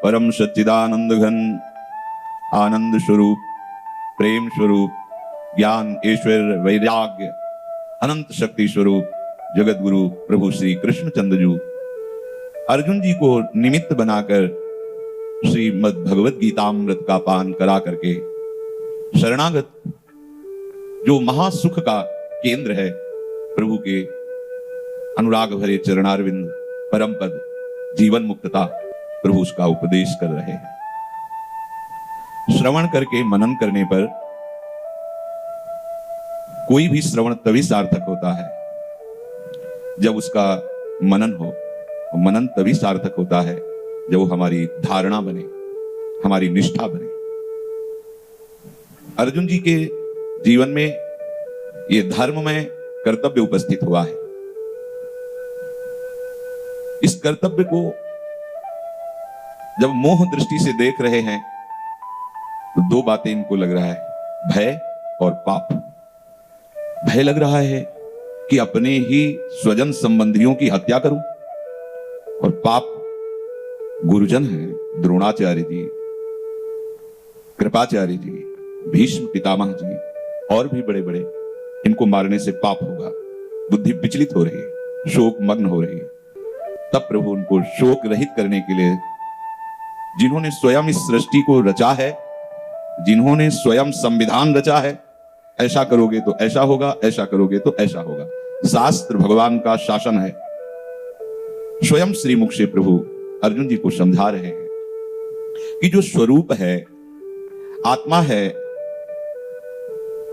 परम सच्चिदानंद घन आनंद स्वरूप प्रेम स्वरूप ज्ञान ऐश्वर्य वैराग्य अनंत शक्ति स्वरूप जगत गुरु प्रभु श्री कृष्णचंद्र जी अर्जुन जी को निमित्त बनाकर श्रीमद् भगवत गीतामृत का पान करा करके शरणागत जो महासुख का केंद्र है प्रभु के अनुराग भरे चरणारविंद परम पद जीवन मुक्तता प्रभु उसका उपदेश कर रहे हैं। श्रवण करके मनन करने पर कोई भी श्रवण तभी सार्थक होता है जब उसका मनन हो, और मनन तभी सार्थक होता है जब वो हमारी धारणा बने, हमारी निष्ठा बने। अर्जुन जी के जीवन में ये धर्म में कर्तव्य उपस्थित हुआ है। इस कर्तव्य को जब मोह दृष्टि से देख रहे हैं तो दो बातें इनको लग रहा है, भय और पाप। भय लग रहा है कि अपने ही स्वजन संबंधियों की हत्या करूं, और पाप गुरुजन हैं द्रोणाचार्य जी, कृपाचार्य जी, भीष्म पितामह जी और भी बड़े बड़े, इनको मारने से पाप होगा। बुद्धि विचलित हो रही है, शोक मग्न हो रही है। तब प्रभु उनको शोक रहित करने के लिए, जिन्होंने स्वयं इस सृष्टि को रचा है, जिन्होंने स्वयं संविधान रचा है, ऐसा करोगे तो ऐसा होगा, ऐसा करोगे तो ऐसा होगा। शास्त्र भगवान का शासन है। स्वयं श्रीमुख से प्रभु अर्जुन जी को समझा रहे हैं कि जो स्वरूप है, आत्मा है,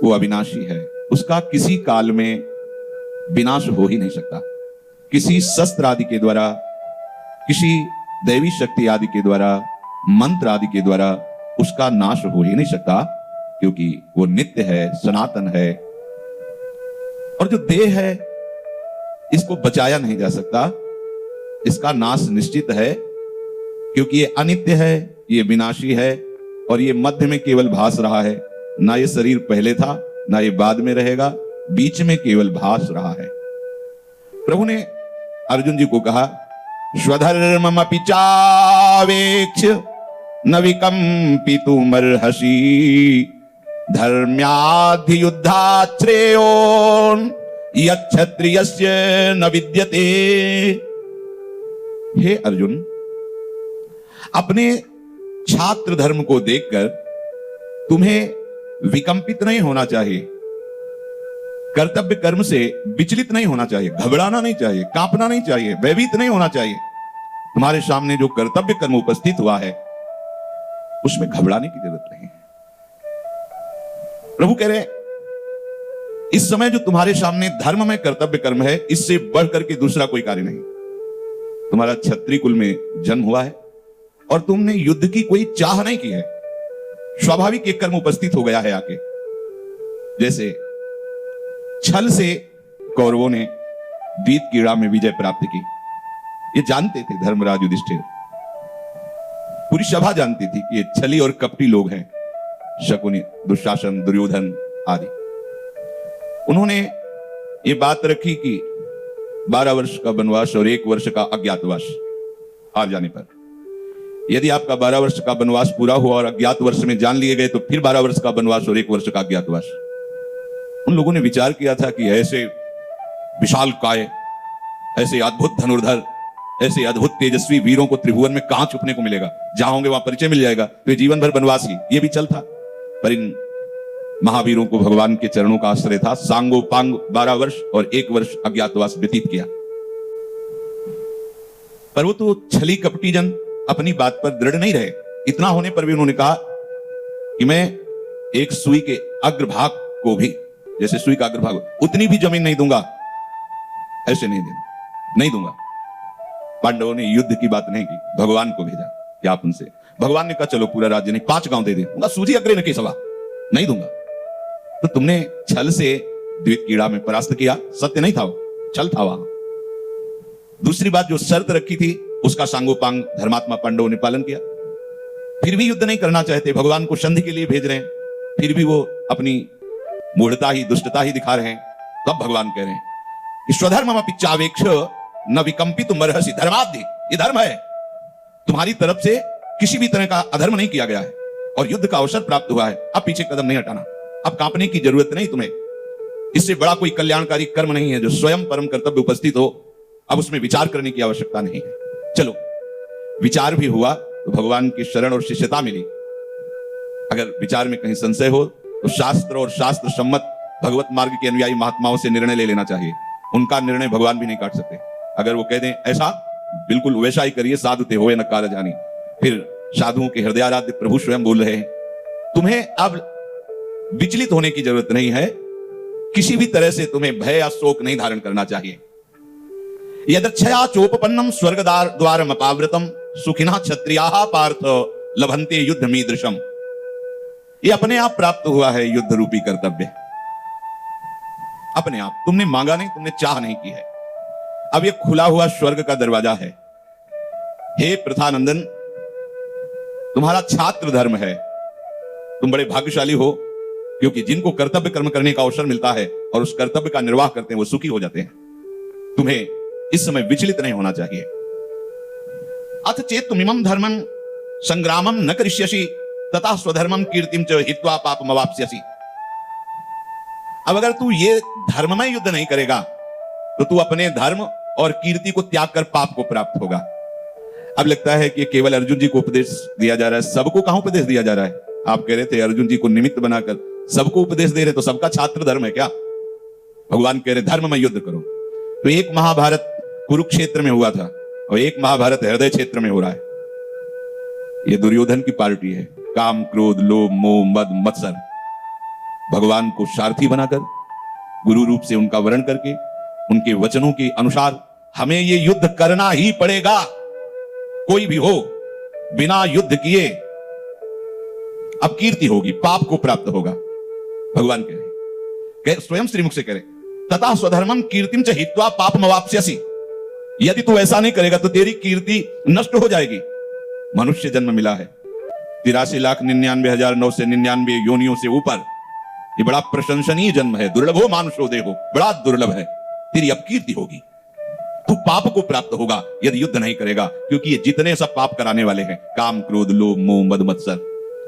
वो अविनाशी है। उसका किसी काल में विनाश हो ही नहीं सकता। किसी शस्त्र आदि के द्वारा, किसी दैवी शक्ति आदि के द्वारा, मंत्र आदि के द्वारा उसका नाश हो ही नहीं सकता, क्योंकि वो नित्य है, सनातन है। और जो देह है, इसको बचाया नहीं जा सकता, इसका नाश निश्चित है, क्योंकि ये अनित्य है, ये विनाशी है, और ये मध्य में केवल भास रहा है। ना ये शरीर पहले था, ना ये बाद में रहेगा, बीच में केवल भास रहा है। प्रभु ने अर्जुन जी को कहा, स्वधर्ममपि चावेक्ष्य न विकम्पितुमर्हसि धर्म्याधियुद्धात् श्रेयोन् यक्षत्रियस्य न विद्यते। हे अर्जुन, अपने छात्र धर्म को देखकर तुम्हें विकंपित नहीं होना चाहिए, कर्तव्य कर्म से विचलित नहीं होना चाहिए, घबराना नहीं चाहिए, कांपना नहीं चाहिए, भयभीत नहीं होना चाहिए। तुम्हारे सामने जो कर्तव्य कर्म उपस्थित हुआ है, उसमें घबराने की जरूरत नहीं है। प्रभु कह रहे, इस समय जो तुम्हारे सामने धर्म में कर्तव्य कर्म है, इससे बढ़कर के दूसरा कोई कार्य नहीं। तुम्हारा क्षत्रिय कुल में जन्म हुआ है और तुमने युद्ध की कोई चाह नहीं की है। स्वाभाविक एक कर्म उपस्थित हो गया है आके। जैसे छल से कौरवों ने द्वीप कीड़ा में विजय प्राप्त की, ये जानते थे धर्मराज युधिष्ठिर, पूरी सभा जानती थी कि ये छली और कपटी लोग हैं, शकुनी, दुशासन, दुर्योधन आदि। उन्होंने ये बात रखी कि 12 वर्ष का वनवास और 1 वर्ष का अज्ञातवास हार जाने पर, यदि आपका 12 वर्ष का वनवास पूरा हुआ और अज्ञात वर्ष में जान लिए गए, तो फिर 12 वर्ष का वनवास और 1 वर्ष का अज्ञातवास। उन लोगों ने विचार किया था कि ऐसे विशाल काय, ऐसे अद्भुत धनुर्धर, ऐसे अद्भुत तेजस्वी वीरों को त्रिभुवन में कहां छुपने को मिलेगा। जहां होंगे वहां परिचय मिल जाएगा, तो ये जीवन भर वनवास ही, ये भी चल था। पर इन महावीरों को भगवान के चरणों का आश्रय था। सांगो पांग 12 वर्ष और 1 वर्ष अज्ञातवास व्यतीत किया। पर वो तो छली कपटी जन अपनी बात पर दृढ़ नहीं रहे। इतना होने पर भी उन्होंने कहा कि मैं एक सुई के अग्रभाग को भी, जैसे सुई का अग्रभाग, उतनी भी जमीन नहीं दूंगा, ऐसे नहीं दूंगा। पांडवों ने युद्ध की बात नहीं की, भगवान को भेजा कि आप उनसे। भगवान ने कहा चलो पूरा राज्य नहीं, 5 गांव दे दे, सूझी अग्रे न की सभा, नहीं दूंगा। तो तुमने छल से द्वीप कीड़ा में परास्त किया, सत्य नहीं था, छल था वहां। दूसरी बात, जो शर्त रखी थी उसका सांगोपांग धर्मात्मा पांडवों ने पालन किया। फिर भी युद्ध नहीं करना चाहते, भगवान को संधि के लिए भेज रहे हैं, फिर भी वो अपनी मूढ़ता ही, दुष्टता ही दिखा रहे हैं। तब भगवान कह रहे हैं कि स्वधर्ममपि चावेक्ष्य न विकंपितुमर्हसि धर्माद्धि। ये धर्म है, तुम्हारी तरफ से किसी भी तरह का अधर्म नहीं किया गया है और युद्ध का अवसर प्राप्त हुआ है, अब पीछे कदम नहीं हटाना। अब कांपने की जरूरत नहीं तुम्हें। इससे बड़ा कोई कल्याणकारी कर्म नहीं है जो स्वयं परम कर्तव्य उपस्थित हो। अब उसमें विचार करने की आवश्यकता नहीं है। चलो, विचार भी हुआ तो भगवान की शरण और शिष्यता मिली। अगर विचार में कहीं संशय हो तो शास्त्र और शास्त्र सम्मत भगवत मार्ग के अनुयायी महात्माओं से निर्णय ले लेना चाहिए। उनका निर्णय भगवान भी नहीं काट सकते। अगर वो कह दें ऐसा, बिल्कुल वैसा ही करिए, साधु ते होए न काल जानी। फिर साधुओं के हृदयाराध्य प्रभु स्वयं बोल रहे हैं, तुम्हें अब विचलित होने की जरूरत नहीं है। किसी भी तरह से तुम्हें भय या शोक नहीं धारण करना चाहिए। यदक्षया चोपपन्नम स्वर्गदार द्वारम अपावृतम सुखिना क्षत्रियाः पार्थ लभन्ते युद्ध मीदृशम। ये अपने आप प्राप्त हुआ है युद्ध रूपी कर्तव्य, अपने आप। तुमने मांगा नहीं, तुमने चाह नहीं की है। अब ये खुला हुआ स्वर्ग का दरवाजा है। हे प्रथानंदन, तुम्हारा छात्र धर्म है। तुम बड़े भाग्यशाली हो, क्योंकि जिनको कर्तव्य कर्म करने का अवसर मिलता है और उस कर्तव्य का निर्वाह करते हैं वो सुखी हो जाते हैं। तुम्हें इस समय विचलित नहीं होना चाहिए। अथ चेत तुमिमं धर्मं संग्रामं न करिष्यसि तथा स्वधर्मं कीर्तिं च हित्वा पापम अवाप्स्यसि। अब अगर तू ये धर्ममय युद्ध नहीं करेगा तो तू अपने धर्म और कीर्ति को त्याग कर पाप को प्राप्त होगा। अब लगता है कि केवल अर्जुन जी को उपदेश दिया जा रहा है, सबको कहां उपदेश दिया जा रहा है? आप कह रहे थे अर्जुन जी को निमित्त बनाकर सबको उपदेश दे रहे, तो सबका छात्र धर्म है क्या? भगवान कह रहे धर्म में युद्ध करो। तो एक महाभारत कुरुक्षेत्र में हुआ था और एक महाभारत हृदय क्षेत्र में हो रहा है। ये दुर्योधन की पार्टी है। काम, क्रोध, लोभ, मोह, मद, मत्सर भगवान को सारथी बनाकर, गुरु रूप से उनका वर्ण करके, उनके वचनों के अनुसार हमें ये युद्ध करना ही पड़ेगा। कोई भी हो, बिना युद्ध किए अब कीर्ति होगी, पाप को प्राप्त होगा। भगवान कह रहे, स्वयं श्रीमुख से कह रहे, तथा स्वधर्मम कीर्तिम च हित्वा पापम अवाप्स्यसि। यदि तू ऐसा नहीं करेगा तो तेरी कीर्ति नष्ट हो जाएगी। मनुष्य जन्म मिला है 83,99,999 योनियों से ऊपर। ये बड़ा प्रशंसनीय जन्म है। दुर्लभो मानुषो देहो, बड़ा दुर्लभ है। तेरी अपकीर्ति होगी, तू पाप को प्राप्त होगा यदि युद्ध नहीं करेगा, क्योंकि ये जितने सब पाप कराने वाले हैं, काम, क्रोध, लोभ, मोह, मद, मत्सर,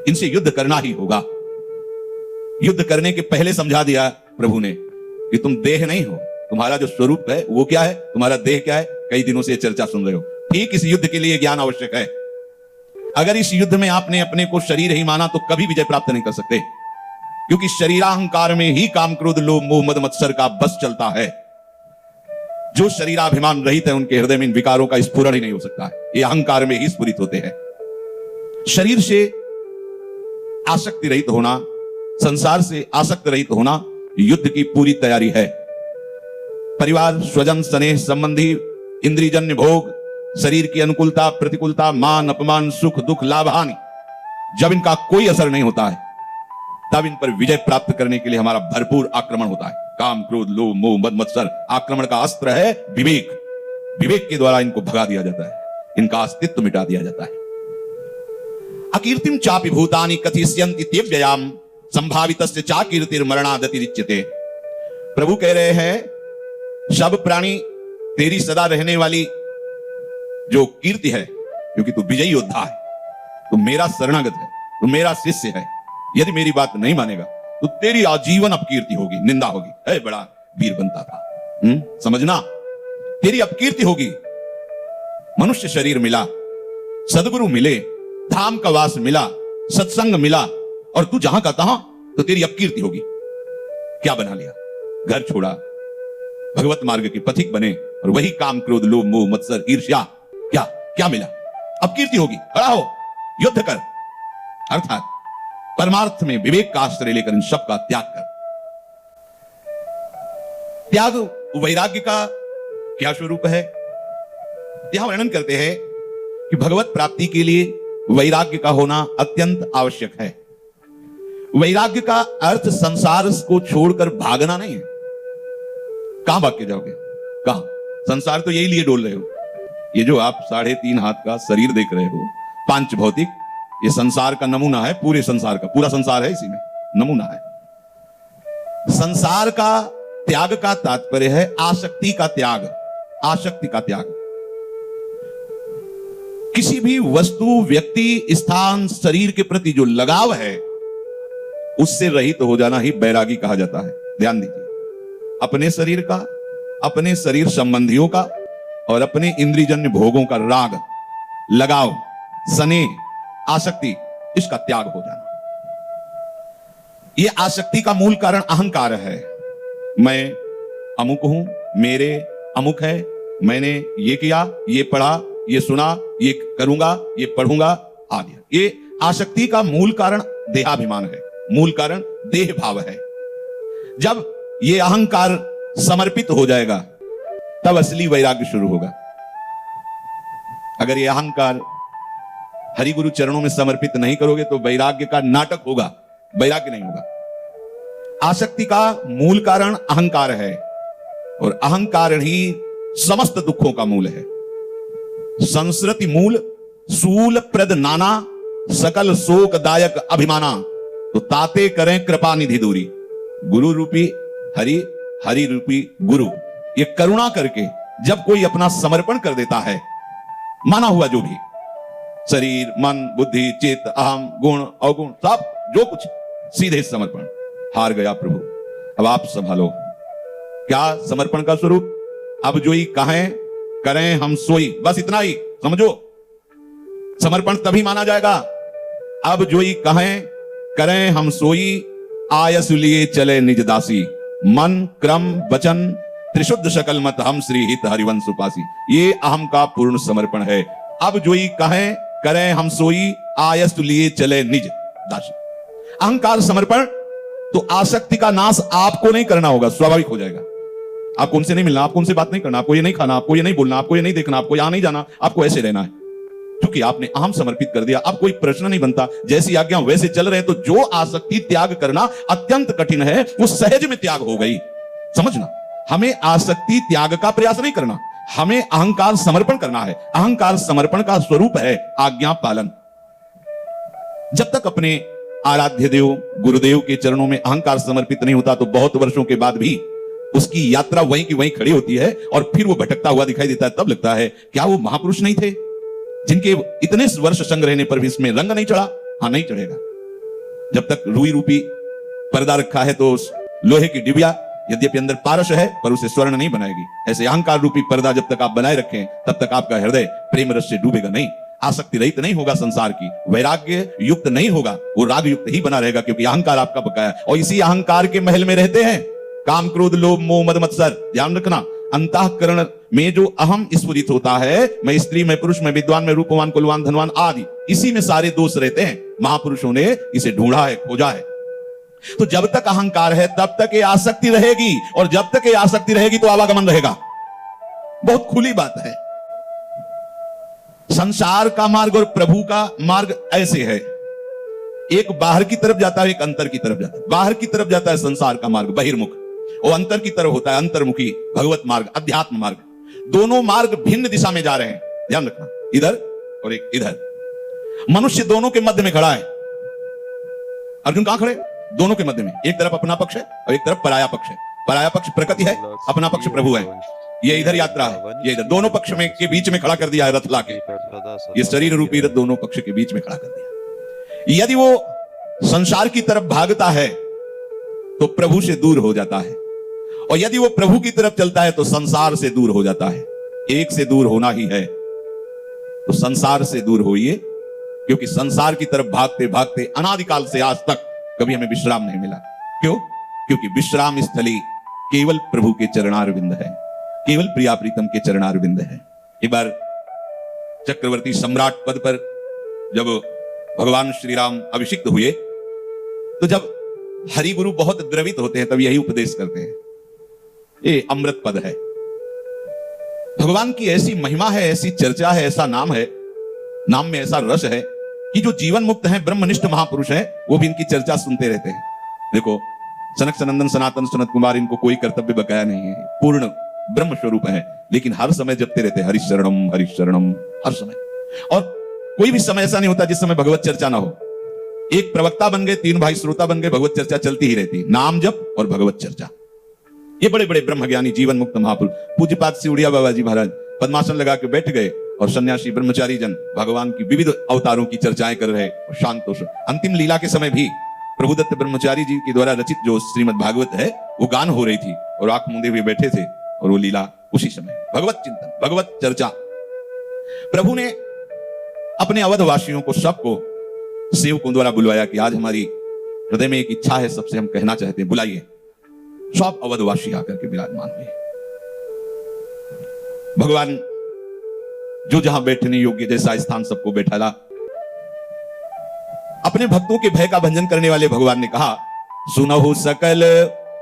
इनसे युद्ध करना ही होगा। युद्ध करने के पहले समझा दिया प्रभु ने कि तुम देह नहीं हो, तुम्हारा जो स्वरूप है वो क्या है, तुम्हारा देह क्या है। कई दिनों से चर्चा सुन रहे हो। ठीक इस युद्ध के लिए ज्ञान आवश्यक है। अगर इस युद्ध में आपने अपने को शरीर ही माना तो कभी विजय प्राप्त नहीं कर सकते, क्योंकि शरीराहंकार में ही काम, क्रोध, लोभ, मोह, मद, मत्सर का बस चलता है। जो शरीराभिमान रहित है उनके हृदय में इन विकारों का स्फुरण ही नहीं हो सकता है। ये अहंकार में ही स्फुरित होते हैं। शरीर से आसक्ति रहित होना, संसार से आसक्त रहित होना युद्ध की पूरी तैयारी है। परिवार, स्वजन, स्नेह संबंधी, इंद्रियजन्य भोग, शरीर की अनुकूलता, प्रतिकूलता, मान, अपमान, सुख, दुख, लाभ, हानि, जब इनका कोई असर नहीं होता है तब इन पर विजय प्राप्त करने के लिए हमारा भरपूर आक्रमण होता है। काम, क्रोध, लोभ, मोह, मद, मत्सर आक्रमण का अस्त्र है विवेक। विवेक के द्वारा इनको भगा दिया जाता है, इनका अस्तित्व मिटा दिया जाता है। अकीर्तिम चापि भूतानि कथिष्यन्ति तेव्ययाम संभावितस्य चा कीर्तिर्मरणादतिरिच्यते। प्रभु कह रहे हैं सब प्राणी तेरी सदा रहने वाली जो कीर्ति है, क्योंकि तू विजयी योद्धा है, तू मेरा शरणागत है, तू मेरा शिष्य है। यदि मेरी बात नहीं मानेगा तो तेरी आजीवन अपकीर्ति होगी, निंदा होगी। ऐ बड़ा वीर बनता था, समझना, तेरी अपकीर्ति होगी। मनुष्य शरीर मिला, सदगुरु मिले, धाम का वास मिला, सत्संग मिला, और तू जहां का तहां, तो तेरी अपकीर्ति होगी। क्या बना लिया? घर छोड़ा, भगवत मार्ग के पथिक बने, और वही काम, क्रोध, लोभ, मोह, मत्सर, ईर्ष्या, क्या क्या मिला? अपकीर्ति होगी। खड़ा हो, युद्ध कर, अर्थात परमार्थ में विवेक का आश्रय लेकर इन सब का त्याग कर। त्याग वैराग्य का क्या स्वरूप है? यहां वर्णन करते हैं कि भगवत प्राप्ति के लिए वैराग्य का होना अत्यंत आवश्यक है। वैराग्य का अर्थ संसार को छोड़कर भागना नहीं है। कहां भाग के जाओगे? कहां? संसार तो यही लिए डोल रहे हो। ये जो आप 3.5 हाथ का शरीर देख रहे हो, पांच भौतिक, ये संसार का नमूना है। पूरे संसार का, पूरा संसार है इसी में, नमूना है। संसार का त्याग का तात्पर्य है आसक्ति का त्याग, आसक्ति का त्याग। किसी भी वस्तु, व्यक्ति, स्थान, शरीर के प्रति जो लगाव है उससे रहित हो जाना ही बैरागी कहा जाता है। ध्यान दीजिए, अपने शरीर का, अपने शरीर संबंधियों का और अपने इंद्रियजन्य भोगों का राग, लगाव, स्नेह, आसक्ति, इसका त्याग हो जाना। यह आसक्ति का मूल कारण अहंकार है। मैं अमुक हूं, मेरे अमुक है, मैंने ये किया, ये पढ़ा, ये सुना, ये करूंगा, ये पढ़ूंगा आदि। ये आसक्ति का मूल कारण देहाभिमान है, मूल कारण देह भाव है। जब ये अहंकार समर्पित हो जाएगा तब असली वैराग्य शुरू होगा। अगर ये अहंकार हरिगुरु चरणों में समर्पित नहीं करोगे तो वैराग्य का नाटक होगा, वैराग्य नहीं होगा। आसक्ति का मूल कारण अहंकार है और अहंकार ही समस्त दुखों का मूल है। संस्कृति मूल सूल प्रद नाना, सकल शोकदायक अभिमाना, तो ताते करें कृपा निधि दूरी। गुरु रूपी हरि, हरि रूपी गुरु, ये करुणा करके जब कोई अपना समर्पण कर देता है, माना हुआ जो भी शरीर, मन, बुद्धि, चित्त, अहम, गुण, अवगुण, सब जो कुछ, सीधे समर्पण। हार गया प्रभु, अब आप संभालो। क्या समर्पण का स्वरूप? अब जो ही कहें करें हम सोई, बस इतना ही समझो। समर्पण तभी माना जाएगा, अब जो ही कहें करें हम सोई, आयस लिए चले निज दासी, मन क्रम वचन त्रिशुद्ध शकल मत हम श्री हित हरिवंश उपासी। ये अहम का पूर्ण समर्पण है। अब जो ही कहें करें हम सोई, आयस लिए चले निज दासी। अहंकार समर्पण तो आसक्ति का नाश आपको नहीं करना होगा, स्वाभाविक हो जाएगा। आपको उनसे नहीं मिलना, आपको उनसे बात नहीं करना, आपको ये नहीं खाना, आपको ये नहीं बोलना, आपको ये नहीं देखना, आपको यहां नहीं जाना, आपको ऐसे रहना है। क्योंकि आपने अहम समर्पित कर दिया, अब कोई प्रश्न नहीं बनता। जैसी आज्ञा वैसे चल रहे हैं, तो जो आसक्ति त्याग करना अत्यंत कठिन है, वो सहज में त्याग हो गई। समझना, हमें आसक्ति त्याग का प्रयास नहीं करना, हमें अहंकार समर्पण करना है। अहंकार समर्पण का स्वरूप है आज्ञा पालन। जब तक अपने आराध्य देव गुरुदेव के चरणों में अहंकार समर्पित नहीं होता, तो बहुत वर्षों के बाद भी उसकी यात्रा वहीं की वहीं खड़ी होती है और फिर वो भटकता हुआ दिखाई देता है। तब लगता है क्या वो महापुरुष नहीं थे जिनके इतने वर्ष संग रहने पर भी इसमें रंग नहीं चढ़ा? हाँ, नहीं चढ़ेगा। जब तक रुई रूपी पर्दा रखा है तो उस लोहे की डिबिया यद्यपि अंदर पारस है पर उसे स्वर्ण नहीं बनाएगी। ऐसे अहंकार रूपी पर्दा जब तक आप बनाए रखें तब तक आपका हृदय प्रेम रस से डूबेगा नहीं, आसक्ति रहित नहीं होगा, संसार की वैराग्य युक्त नहीं होगा, वो राग युक्त ही बना रहेगा, क्योंकि अहंकार आपका बकाया है। और इसी अहंकार के महल में रहते हैं काम, क्रोध, लोभ, मोह, मद, मत्सर। ध्यान रखना, अंतःकरण में जो अहम स्फुरित होता है, मैं स्त्री, मैं पुरुष, मैं विद्वान, मैं रूपवान, कुलवान, धनवान आदि, इसी में सारे दोष रहते हैं। महापुरुषों ने इसे ढूंढा है, खोजा है। तो जब तक अहंकार है तब तक ये आसक्ति रहेगी, और जब तक ये आसक्ति रहेगी तो आवागमन रहेगा। बहुत खुली बात है। संसार का मार्ग और प्रभु का मार्ग ऐसे है, एक बाहर की तरफ जाता है, एक अंतर की तरफ जाता है। बाहर की तरफ जाता है संसार का मार्ग, बहिर्मुख, और अंतर की तरफ होता है अंतर्मुखी, भगवत मार्ग, अध्यात्म मार्ग। दोनों मार्ग भिन्न दिशा में जा रहे हैं, ध्यान रखना, इधर और एक इधर। मनुष्य दोनों के मध्य में खड़ा है। अर्जुन कहां खड़े? दोनों के मध्य में। एक तरफ अपना पक्ष है और एक तरफ पराया पक्ष है। पराया पक्ष प्रकृति है, अपना पक्ष प्रभु है। ये इधर यात्रा है, ये इधर, दोनों पक्ष में के बीच में खड़ा कर दिया है रथ लाके। ये शरीर रूपी रथ दोनों पक्ष के बीच में खड़ा कर दिया। यदि वो संसार की तरफ भागता है तो प्रभु से दूर हो जाता है, और यदि वो प्रभु की तरफ चलता है तो संसार से दूर हो जाता है। एक से दूर होना ही है, तो संसार से दूर होइए, क्योंकि संसार की तरफ भागते भागते अनादिकाल से आज तक कभी हमें विश्राम नहीं मिला। क्यों? क्योंकि विश्राम स्थली केवल प्रभु के चरणारविंद है, केवल प्रिया प्रीतम के चरणारविंद है। एक बार चक्रवर्ती सम्राट पद पर जब भगवान श्री राम अभिषिक्त हुए, तो जब हरि गुरु बहुत द्रवित होते हैं तब यही उपदेश करते हैं, ये अमृत पद है। भगवान की ऐसी महिमा है, ऐसी चर्चा है, ऐसा नाम है, नाम में ऐसा रस है कि जो जीवन मुक्त हैं, ब्रह्मनिष्ठ महापुरुष हैं, वो भी इनकी चर्चा सुनते रहते हैं। देखो, सनक सनंदन सनातन सनत कुमार, इनको कोई कर्तव्य बकाया नहीं है, पूर्ण ब्रह्म स्वरूप है, लेकिन हर समय जपते रहते हैं हरिशरणम हरिशरणम, हर समय। और कोई भी समय ऐसा नहीं होता जिस समय भगवत चर्चा ना हो। एक प्रवक्ता बन गए, तीन भाई श्रोता बन गए, भगवत चर्चा चलती ही रहती, नाम जप और भगवत चर्चा। ये बड़े बड़े ब्रह्मज्ञानी जीवन मुक्त महापुरुष, पूज्यपाद सिउड़िया बाबा जी महाराज पद्मासन लगा के बैठ गए और सन्यासी ब्रह्मचारी जन भगवान की विविध अवतारों की चर्चाएं कर रहे और शांतोष। अंतिम लीला के समय भी प्रभुदत्त ब्रह्मचारी जी के द्वारा रचित जो श्रीमद् भागवत है वो गान हो रही थी और आंख मूंदे हुए बैठे थे और वो लीला उसी समय भगवत चिंतन, भगवत चर्चा। प्रभु ने अपने अवधवासियों को, सबको सेवकों द्वारा बुलवाया कि आज हमारी हृदय में एक इच्छा है, सबसे हम कहना चाहते हैं, बुलाइए। सब अवधवासी आकर के विराजमान हुए। भगवान जो जहां बैठने योग्य जैसा स्थान सबको बैठाला। अपने भक्तों के भय का भंजन करने वाले भगवान ने कहा, सुनहु सकल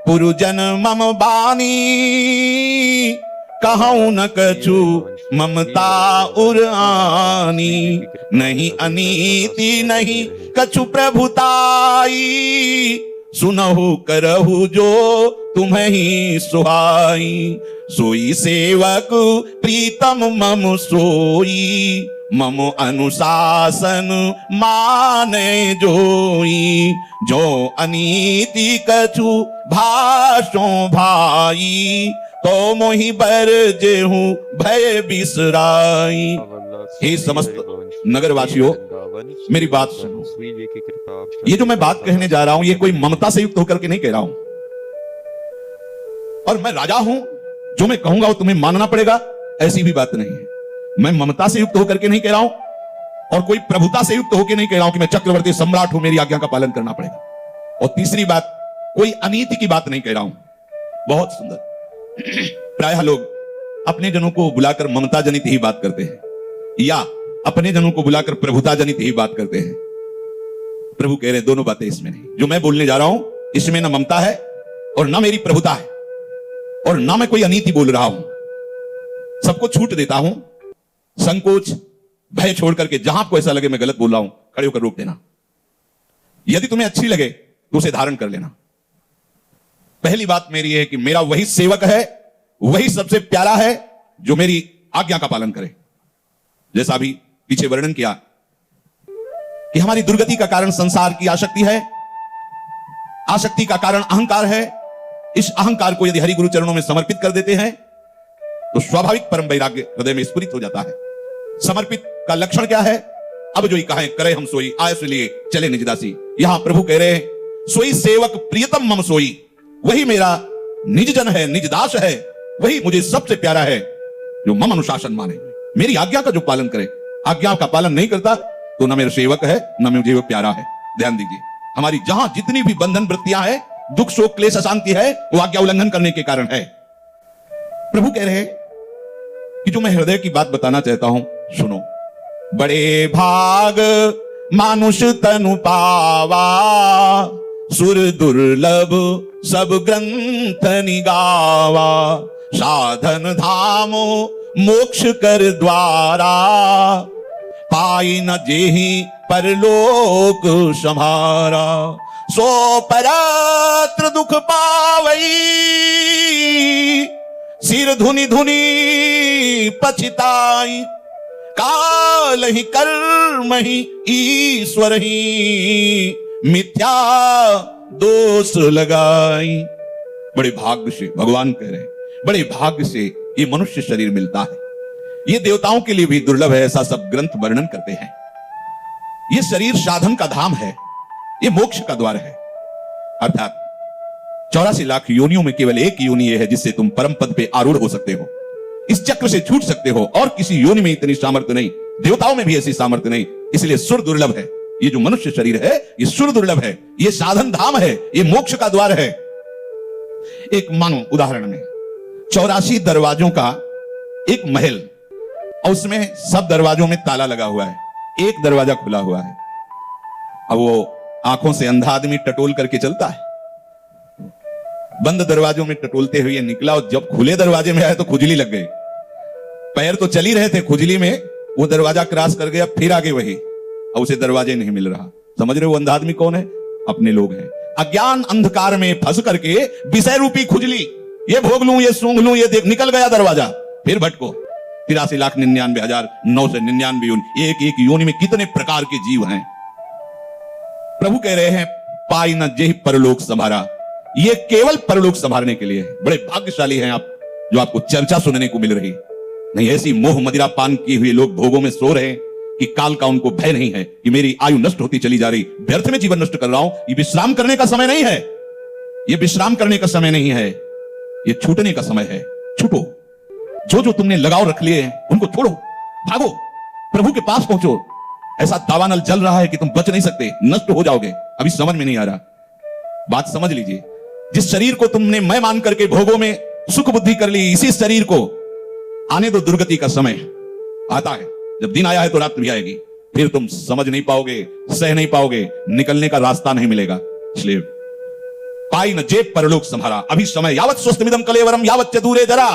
पुरुजन मम बानी, कहूं न कछु ममता उरानी, नहीं अनीति नहीं कछु प्रभुताई, सुनहु करहु जो तुम्हें ही सुहाई, सोई सेवक प्रीतम मम सोई, मम अनुशासन माने जोई, जो अनीति कछु भाषो भाई, तो मोहि बर जेहू भय बिसराई। हे समस्त नगरवासियों, मेरी बात सुनो। ये जो मैं बात कहने जा रहा हूं, ये कोई ममता से युक्त होकर के नहीं कह रहा हूं, और मैं राजा हूं, जो मैं कहूंगा वो तुम्हें मानना पड़ेगा, ऐसी भी बात नहीं है। मैं ममता से युक्त होकर के नहीं कह रहा हूं, और कोई प्रभुता से युक्त होकर नहीं कह रहा हूं कि मैं चक्रवर्ती सम्राट हूं, मेरी आज्ञा का पालन करना पड़ेगा। और तीसरी बात, कोई अनीति की बात नहीं कह रहा हूं। बहुत सुंदर। प्रायः लोग अपने जनों को बुलाकर ममता जनित ही बात करते हैं, या अपने जनों को बुलाकर प्रभुता जनित ही बात करते हैं। प्रभु कह रहे हैं दोनों बातें इसमें नहीं। जो मैं बोलने जा रहा हूं इसमें न ममता है और न मेरी प्रभुता है, और न मैं कोई अनीति बोल रहा हूं। सबको छूट देता हूं, संकोच भय छोड़ करके। जहां आपको ऐसा लगे मैं गलत बोल रहा हूं, खड़े होकर रोक देना। यदि तुम्हें अच्छी लगे तो उसे धारण कर लेना। पहली बात मेरी है कि मेरा वही सेवक है, वही सबसे प्यारा है जो मेरी आज्ञा का पालन करे। जैसा अभी पीछे वर्णन किया कि हमारी दुर्गति का कारण संसार की आसक्ति है, आसक्ति का कारण अहंकार है। इस अहंकार को यदि हरि गुरु चरणों में समर्पित कर देते हैं तो स्वाभाविक परम वैराग्य हृदय में स्फुरित हो जाता है। समर्पित का लक्षण क्या है? अब जो ही कहे करे हम सोई, आय से लिए चले निजदासी। यहां प्रभु कह रहे हैं, सोई सेवक प्रियतम मम सोई, वही मेरा निज जन है, निज दास है, वही मुझे सबसे प्यारा है जो मम अनुशासन माने, मेरी आज्ञा का जो पालन करे। आज्ञा का पालन नहीं करता तो न मेरा सेवक है, न मुझे वो प्यारा है। ध्यान दीजिए, हमारी जहां जितनी भी बंधन वृत्तियां हैं, दुख शोक क्लेश अशांति है, वो आज्ञा उल्लंघन करने के कारण है। प्रभु कह रहे हैं कि जो मैं हृदय की बात बताना चाहता हूं, सुनो। बड़े भाग मानुष तनु पावा, सुर दुर्लभ सब ग्रंथ निगावा, साधन धाम मोक्ष कर द्वारा, पाई न जेहि परलोक सम्हारा, सो परत्र दुख पावई, सिर धुनि धुनि पछिताई, काल ही कर्म ही ईश्वर ही, मिथ्या दोष लगाई। बड़े भाग्य से भगवान कह रहे हैं, बड़े भाग्य से ये मनुष्य शरीर मिलता है। ये देवताओं के लिए भी दुर्लभ है, ऐसा सब ग्रंथ वर्णन करते हैं। ये शरीर साधन का धाम है, ये मोक्ष का द्वार है। अर्थात 84 लाख योनियों में केवल एक योनि है जिससे तुम परम पद पे आरूढ़ हो सकते हो, इस चक्र से छूट सकते हो। और किसी योनि में इतनी सामर्थ्य नहीं, देवताओं में भी ऐसी सामर्थ्य नहीं। इसलिए सुर दुर्लभ है। ये जो मनुष्य शरीर है ये सुर दुर्लभ है, ये साधन धाम है, ये मोक्ष का द्वार है। एक मानो उदाहरण में 84 दरवाजों का एक महल, और उसमें सब दरवाजों में ताला लगा हुआ है, एक दरवाजा खुला हुआ है। अब वो आंखों से अंधा आदमी टटोल करके चलता है, बंद दरवाजों में टटोलते हुए निकला, और जब खुले दरवाजे में आया तो खुजली लग गई। पैर तो चल ही रहे थे, खुजली में वो दरवाजा क्रॉस कर गया, फिर आगे वही, और उसे दरवाजे नहीं मिल रहा। समझ रहे हो वो अंधा आदमी कौन है? अपने लोग हैं। अज्ञान अंधकार में फंस करके विषय रूपी खुजली, ये भोग लूं, ये सूंघ लूं, ये देख, निकल गया दरवाजा, फिर भटको। 83,99,999 योनि, एक एक योनि में कितने प्रकार के जीव हैं। प्रभु कह रहे हैं, पाई न जेहि परलोक संभारा, ये केवल परलोक संभालने के लिए है। बड़े भाग्यशाली हैं आप जो आपको चर्चा सुनने को मिल रही। नहीं, ऐसी मोह मदिरा पान किए हुए लोग भोगों में सो रहे हैं कि काल का उनको भय नहीं है कि मेरी आयु नष्ट होती चली जा रही, व्यर्थ में जीवन नष्ट कर रहा हूं। ये विश्राम करने का समय नहीं है, ये विश्राम करने का समय नहीं है, ये छूटने का समय है। छूटो, जो जो तुमने लगाव रख लिए हैं उनको छोड़ो, भागो, प्रभु के पास पहुंचो। ऐसा दावानल जल रहा है कि तुम बच नहीं सकते, नष्ट हो जाओगे। अभी समझ में नहीं आ रहा, बात समझ लीजिए। जिस शरीर को तुमने मैं मान करके भोगों में सुख बुद्धि कर ली, इसी शरीर को आने दो। दुर्गति का समय आता है, जब दिन आया है तो रात भी आएगी, फिर तुम समझ नहीं पाओगे, सह नहीं पाओगे, निकलने का रास्ता नहीं मिलेगा। इसलिए पाई न जेब परलोक संभारा, अभी समय यावत स्वस्थमिदं कलेवरम यावत च दूरे जरा।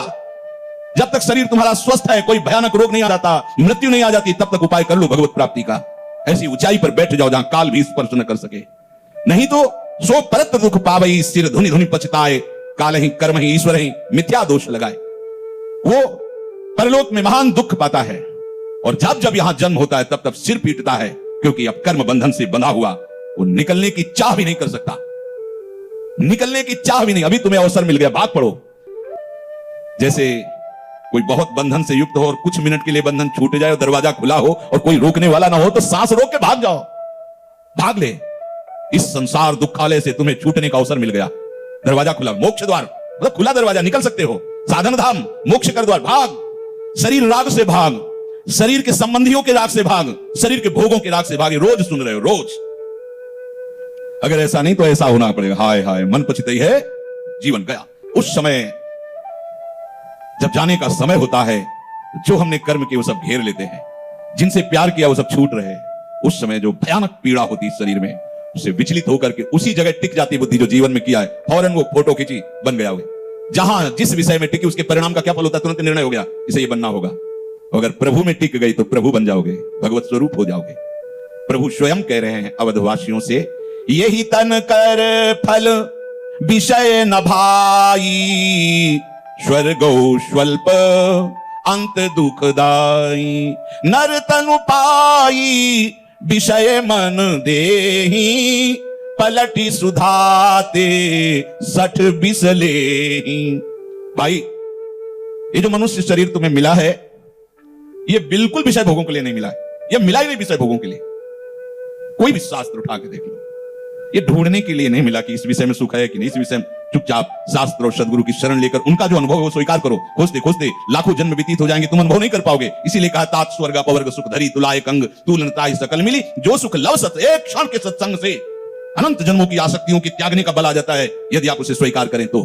जब तक शरीर तुम्हारा स्वस्थ है, कोई भयानक रोग नहीं आ जाता, मृत्यु नहीं आ जाती, तब तक उपाय कर लो भगवत प्राप्ति का। ऐसी ऊंचाई पर बैठ जाओ जहां काल भी स्पर्श न कर सके। नहीं तो सो परत दुख पावई, सिर धुनि धुनि पछताए, काल ही कर्म ही ईश्वर ही मिथ्या दोष लगाए। वो परलोक में महान दुख पाता है, और जब जब यहां जन्म होता है तब तब सिर पीटता है, क्योंकि अब कर्म बंधन से बंधा हुआ वो निकलने की चाह भी नहीं कर सकता, निकलने की चाह भी नहीं। अभी तुम्हें अवसर मिल गया, भाग पड़ो। जैसे कोई बहुत बंधन से युक्त हो और कुछ मिनट के लिए बंधन छूट जाए और दरवाजा खुला हो और कोई रोकने वाला ना हो, तो सांस रोक के भाग जाओ, भाग ले। इस संसार दुखालय से तुम्हें छूटने का अवसर मिल गया, दरवाजा खुला, मोक्ष द्वार मतलब खुला दरवाजा, निकल सकते हो। साधन धाम, मोक्ष कर द्वार, भाग। शरीर राग से भाग, शरीर के संबंधियों के राग से भाग, शरीर के भोगों के राग से भाग। रोज सुन रहे हो, रोज। अगर ऐसा नहीं तो ऐसा होना पड़ेगा। हाय हाय, मन पछताई है, जीवन गया। उस समय जब जाने का समय होता है, जो हमने कर्म किए वो सब घेर लेते हैं, जिनसे प्यार किया वो सब छूट रहे हैं। उस समय जो भयानक पीड़ा होती है शरीर में, उससे विचलित होकर के उसी जगह टिक जाती बुद्धि जो जीवन में किया है। फौरन वो फोटो खींची, बन गया हुए। जहां जिस विषय में टिकी उसके परिणाम का क्या फल होता है, तुरंत निर्णय हो गया, इसे ये बनना होगा। अगर प्रभु में टिक गई तो प्रभु बन जाओगे, भगवत स्वरूप हो जाओगे। प्रभु स्वयं कह रहे हैं अवधवासियों से, यही तन कर फल विषय न भाई, स्वर्गो स्वल्प अंत दुखदाई, नर तनु पाई विषय मन देही, पलटी सुधाते सठ बिसले। भाई, ये जो मनुष्य शरीर तुम्हें मिला है, ये बिल्कुल विषय भोगों के लिए नहीं मिला है, ये मिला ही नहीं विषय भोगों के लिए। कोई भी शास्त्र उठा के देख लो, ये ढूंढने के लिए नहीं मिला कि इस विषय में सुख है कि नहीं। इस विषय में चुपचाप शास्त्र और सदगुरु की शरण लेकर उनका जो अनुभव है वो स्वीकार करो। खोजते खोजते लाखों जन्म व्यतीत हो जाएंगे, तुम अनुभव नहीं कर पाओगे। इसीलिए कहा, तात स्वर्ग अपवर्ग सुख धरी, तुलाए कंग तुलनताई सकल मिली। जो सुख लव सत एक क्षण के सत्संग से अनंत जन्मों की आसक्तियों की त्यागने का बल आ जाता है, यदि आप उसे स्वीकार करें तो।